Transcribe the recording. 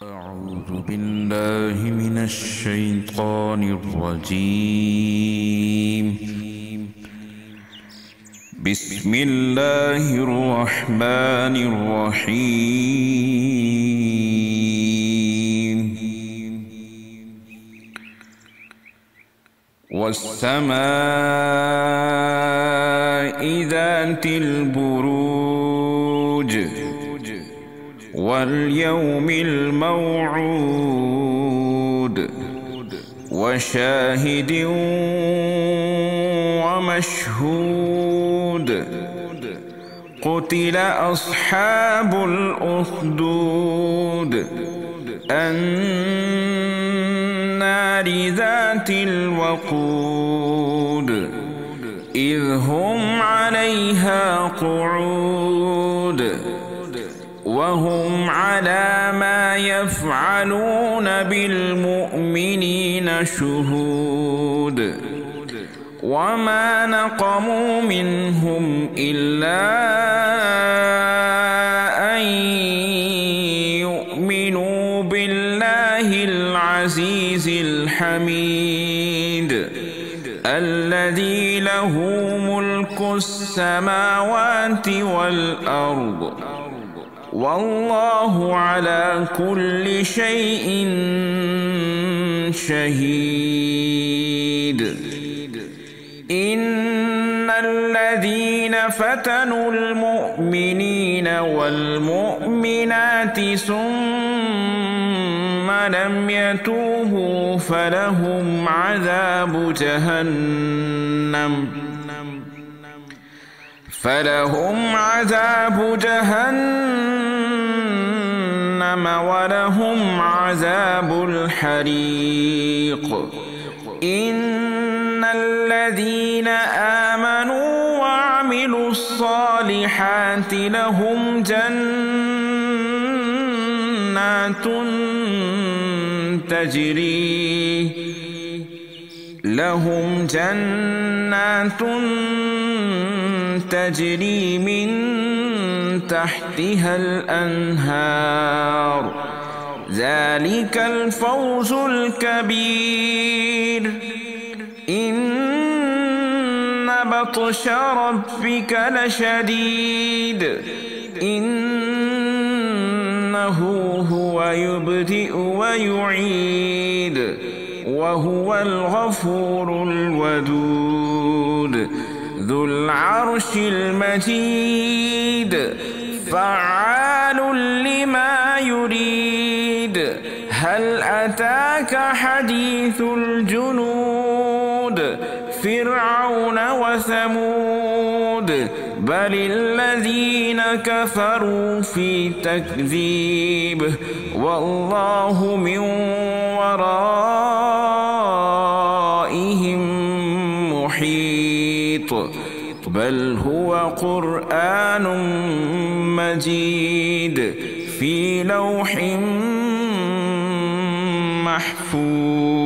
أعوذ بالله من الشيطان الرجيم. بسم الله الرحمن الرحيم. والسماء ذات البروج واليوم الموعود وشاهد ومشهود. قتل أصحاب الأخدود النار ذات الوقود إذ هم عليها قعود وهم على ما يفعلون بالمؤمنين شهود. وما نقموا منهم إلا أن يؤمنوا بالله العزيز الحميد الذي له ملك السماوات والأرض والله على كل شيء شهيد. إن الذين فتنوا المؤمنين والمؤمنات ثم لم يتوبوا فلهم عذاب جهنم ولهم عذاب الحريق. إن الذين آمنوا وعملوا الصالحات لهم جنات تجري من تحتها الأنهار ذلك الفوز الكبير. إن بطش ربك لشديد إنه هو يبدئ ويعيد وهو الغفور الودود ذو العرش المجيد فعال لما يريد. هل أتاك حديث الجنود فرعون وثمود بل الذين كفروا في تكذيب والله من ورائهم محيط. بل هو قرآن مجيد في لوح محفوظ.